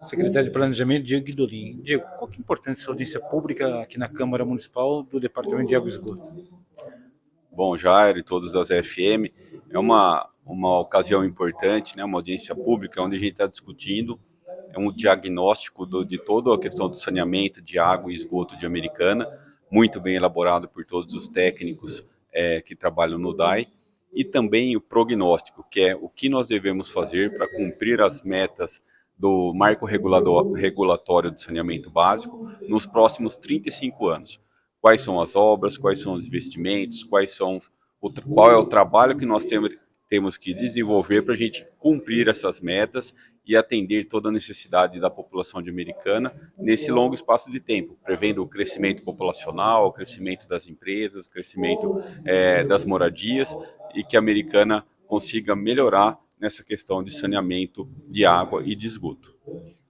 Secretário de Planejamento, Diego Guidolin. Diego, qual que é a importância dessa audiência pública aqui na Câmara Municipal do Departamento de Água e Esgoto? Bom, Jair e todos das FM, é uma ocasião importante, né, uma audiência pública onde a gente está discutindo um diagnóstico de toda a questão do saneamento de água e esgoto de Americana, muito bem elaborado por todos os técnicos que trabalham no DAI, e também o prognóstico, que é o que nós devemos fazer para cumprir as metas do marco regulatório de saneamento básico nos próximos 35 anos. Quais são as obras, quais são os investimentos, qual é o trabalho que nós temos que desenvolver para a gente cumprir essas metas e atender toda a necessidade da população de Americana nesse longo espaço de tempo, prevendo o crescimento populacional, o crescimento das empresas, o crescimento das moradias e que a Americana consiga melhorar nessa questão de saneamento de água e de esgoto.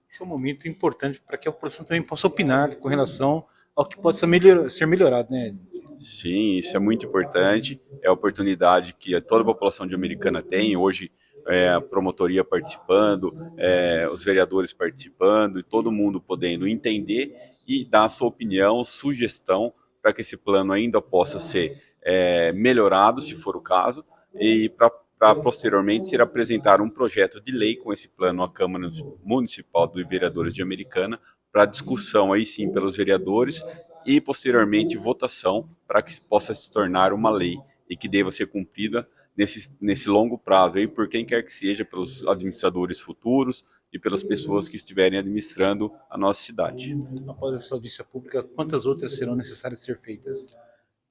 Esse é um momento importante para que a população também possa opinar com relação ao que pode ser melhorado, né? Sim, isso é muito importante. É a oportunidade que toda a população de Americana tem. Hoje, a promotoria participando, os vereadores participando, e todo mundo podendo entender e dar a sua opinião, sugestão, para que esse plano ainda possa ser melhorado, se for o caso, e para posteriormente ser apresentado um projeto de lei com esse plano à Câmara Municipal dos Vereadores de Americana, para discussão aí sim pelos vereadores e posteriormente votação para que possa se tornar uma lei e que deva ser cumprida nesse longo prazo aí por quem quer que seja, pelos administradores futuros e pelas pessoas que estiverem administrando a nossa cidade. Após essa audiência pública, quantas outras serão necessárias ser feitas?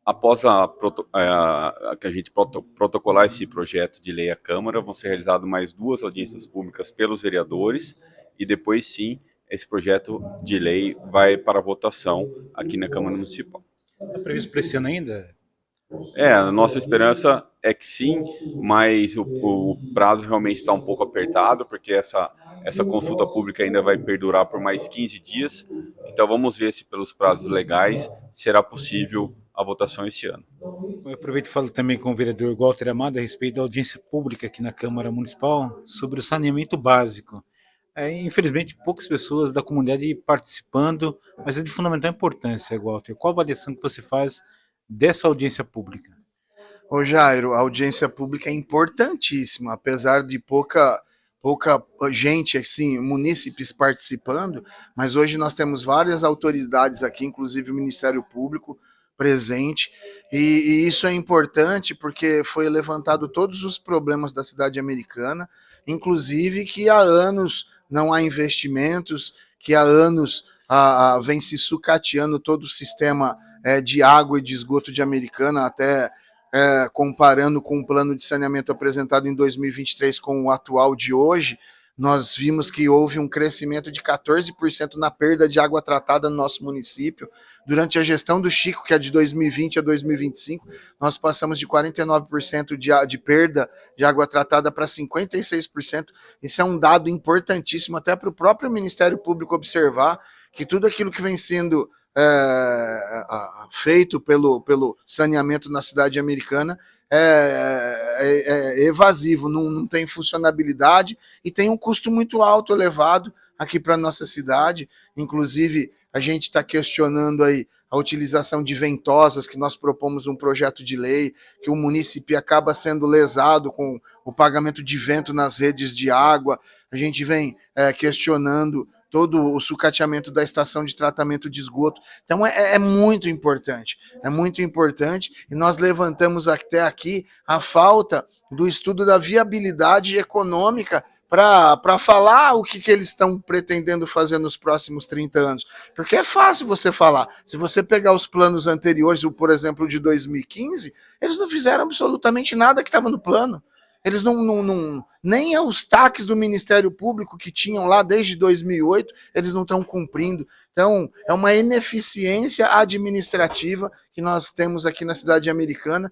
Após que a gente protocolar esse projeto de lei à Câmara, vão ser realizadas mais 2 audiências públicas pelos vereadores e depois sim esse projeto de lei vai para votação aqui na Câmara Municipal. Está previsto para esse ano ainda? A nossa esperança é que sim, mas o prazo realmente está um pouco apertado, porque essa consulta pública ainda vai perdurar por mais 15 dias. Então vamos ver se pelos prazos legais será possível a votação esse ano. Eu aproveito e falo também com o vereador Walter Amado a respeito da audiência pública aqui na Câmara Municipal sobre o saneamento básico. Infelizmente, poucas pessoas da comunidade participando, mas é de fundamental importância, Walter. Qual a avaliação que você faz dessa audiência pública? Ô Jairo, a audiência pública é importantíssima, apesar de pouca gente, assim, munícipes participando, mas hoje nós temos várias autoridades aqui, inclusive o Ministério Público presente, e isso é importante porque foi levantado todos os problemas da cidade americana, inclusive que há anos não há investimentos, que há anos vem se sucateando todo o sistema de água e de esgoto de Americana, até comparando com o plano de saneamento apresentado em 2023 com o atual de hoje, nós vimos que houve um crescimento de 14% na perda de água tratada no nosso município. Durante a gestão do Chico, que é de 2020 a 2025, nós passamos de 49% de perda de água tratada para 56%. Isso é um dado importantíssimo até para o próprio Ministério Público observar que tudo aquilo que vem sendo feito pelo saneamento na cidade americana é evasivo, não tem funcionabilidade e tem um custo muito alto, elevado aqui para a nossa cidade. Inclusive, a gente está questionando aí a utilização de ventosas, que nós propomos um projeto de lei, que o município acaba sendo lesado com o pagamento de vento nas redes de água. A gente vem questionando todo o sucateamento da estação de tratamento de esgoto. Então é muito importante, e nós levantamos até aqui a falta do estudo da viabilidade econômica para falar o que eles estão pretendendo fazer nos próximos 30 anos. Porque é fácil você falar. Se você pegar os planos anteriores, por exemplo, de 2015, eles não fizeram absolutamente nada que estava no plano. Eles nem os taques do Ministério Público que tinham lá desde 2008, eles não estão cumprindo. Então, é uma ineficiência administrativa que nós temos aqui na cidade americana.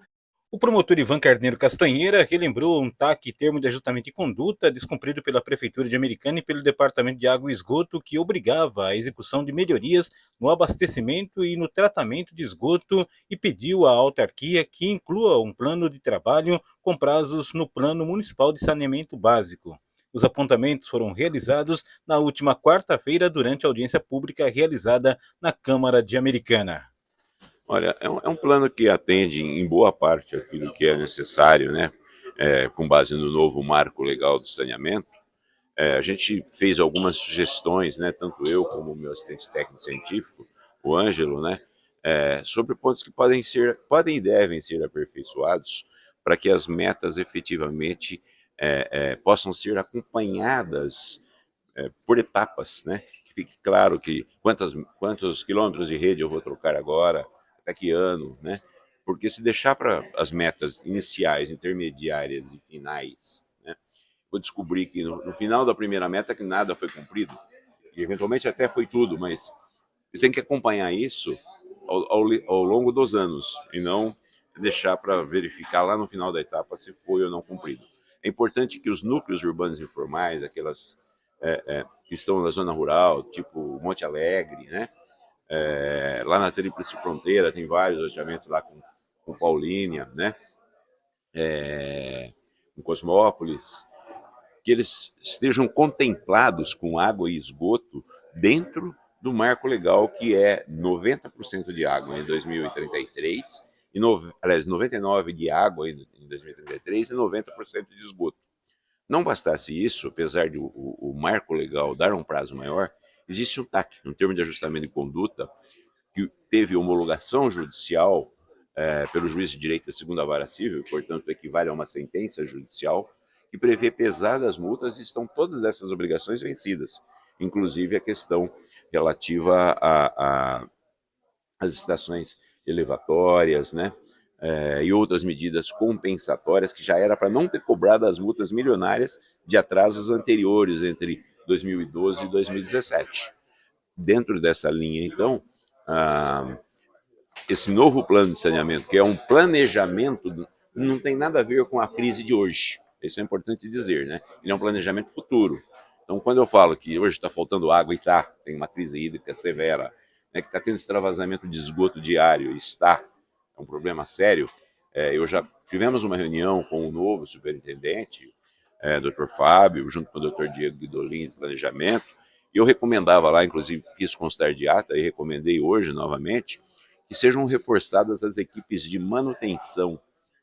O promotor Ivan Carneiro Castanheira relembrou um TAC, termo de ajustamento de conduta, descumprido pela Prefeitura de Americana e pelo Departamento de Água e Esgoto, que obrigava a execução de melhorias no abastecimento e no tratamento de esgoto e pediu à autarquia que inclua um plano de trabalho com prazos no Plano Municipal de Saneamento Básico. Os apontamentos foram realizados na última quarta-feira durante a audiência pública realizada na Câmara de Americana. Olha, é um plano que atende em boa parte aquilo que é necessário, né? Com base no novo marco legal do saneamento. A gente fez algumas sugestões, né? Tanto eu como o meu assistente técnico científico, o Ângelo, né? Sobre pontos que podem e devem ser aperfeiçoados para que as metas efetivamente possam ser acompanhadas por etapas, né? Que fique claro que quantos quilômetros de rede eu vou trocar agora, até que ano, né? Porque se deixar para as metas iniciais, intermediárias e finais, né? Vou descobrir que no final da primeira meta que nada foi cumprido, e eventualmente até foi tudo, mas eu tenho que acompanhar isso ao longo dos anos e não deixar para verificar lá no final da etapa se foi ou não cumprido. É importante que os núcleos urbanos informais, aquelas que estão na zona rural, tipo Monte Alegre, né? Lá na Tríplice Fronteira tem vários loteamentos lá com Paulínia, né? Com Cosmópolis, que eles estejam contemplados com água e esgoto dentro do marco legal que é 90% de água em 2033, aliás, 99% de água em 2033 e 90% de esgoto. Não bastasse isso, apesar de o marco legal dar um prazo maior, existe um TAC, um termo de ajustamento de conduta, que teve homologação judicial pelo juiz de direito da segunda vara civil, portanto equivale a uma sentença judicial, que prevê pesadas multas e estão todas essas obrigações vencidas, inclusive a questão relativa às estações elevatórias, né? E outras medidas compensatórias que já era para não ter cobrado as multas milionárias de atrasos anteriores entre 2012 e 2017. Dentro dessa linha, então, esse novo plano de saneamento, que é um planejamento, não tem nada a ver com a crise de hoje. Isso é importante dizer, né? Ele é um planejamento futuro. Então, quando eu falo que hoje está faltando água e tem uma crise hídrica severa, né, que está tendo extravasamento de esgoto diário, é um problema sério. Eu já tivemos uma reunião com o novo superintendente, Dr. Fábio, junto com o Dr. Diego Guidolin, de planejamento, e eu recomendava lá, inclusive fiz constar de ata e recomendei hoje novamente, que sejam reforçadas as equipes de manutenção,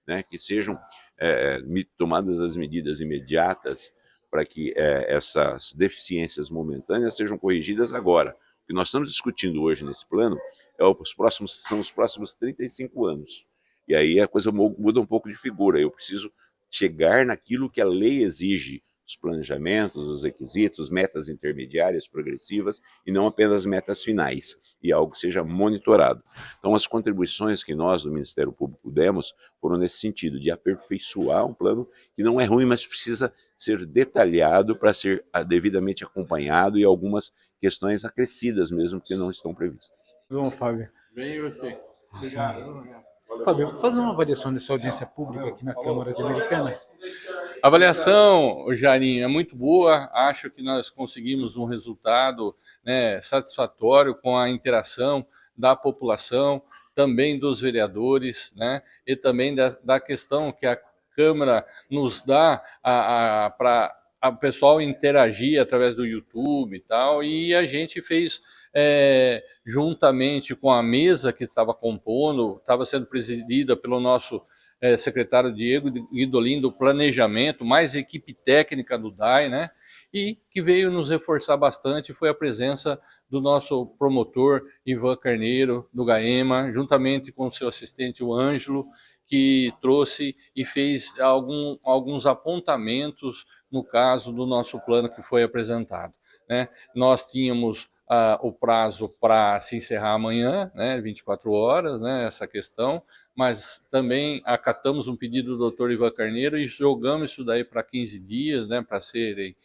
né, que sejam tomadas as medidas imediatas para que essas deficiências momentâneas sejam corrigidas agora. O que nós estamos discutindo hoje nesse plano são os próximos 35 anos. E aí a coisa muda um pouco de figura. Eu preciso chegar naquilo que a lei exige, os planejamentos, os requisitos, metas intermediárias, progressivas, e não apenas metas finais, e algo que seja monitorado. Então, as contribuições que nós, do Ministério Público, demos foram nesse sentido, de aperfeiçoar um plano que não é ruim, mas precisa ser detalhado para ser devidamente acompanhado e algumas questões acrescidas mesmo que não estão previstas. Bom, Fábio. Bem, você. Fábio, fazer uma avaliação dessa audiência pública aqui na Câmara de Americana. A avaliação, Jairinho, é muito boa. Acho que nós conseguimos um resultado, né, satisfatório com a interação da população, também dos vereadores, né, e também da questão que a Câmara nos dá para o pessoal interagir através do YouTube e tal, e a gente fez juntamente com a mesa que estava compondo, estava sendo presidida pelo nosso secretário Diego Guidolin do Planejamento, mais equipe técnica do DAI, né? E que veio nos reforçar bastante foi a presença do nosso promotor Ivan Carneiro, do GAEMA, juntamente com o seu assistente, o Ângelo, que trouxe e fez alguns apontamentos no caso do nosso plano que foi apresentado, né? Nós tínhamos o prazo para se encerrar amanhã, né, 24 horas, né, essa questão, mas também acatamos um pedido do Dr. Ivan Carneiro e jogamos isso daí para 15 dias, né, para serem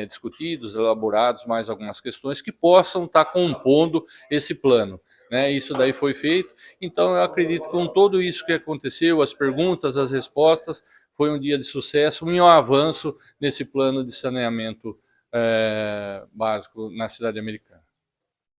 discutidos, elaborados mais algumas questões que possam estar compondo esse plano, né? Isso daí foi feito, então eu acredito que com tudo isso que aconteceu, as perguntas, as respostas, foi um dia de sucesso e um avanço nesse plano de saneamento básico na cidade americana.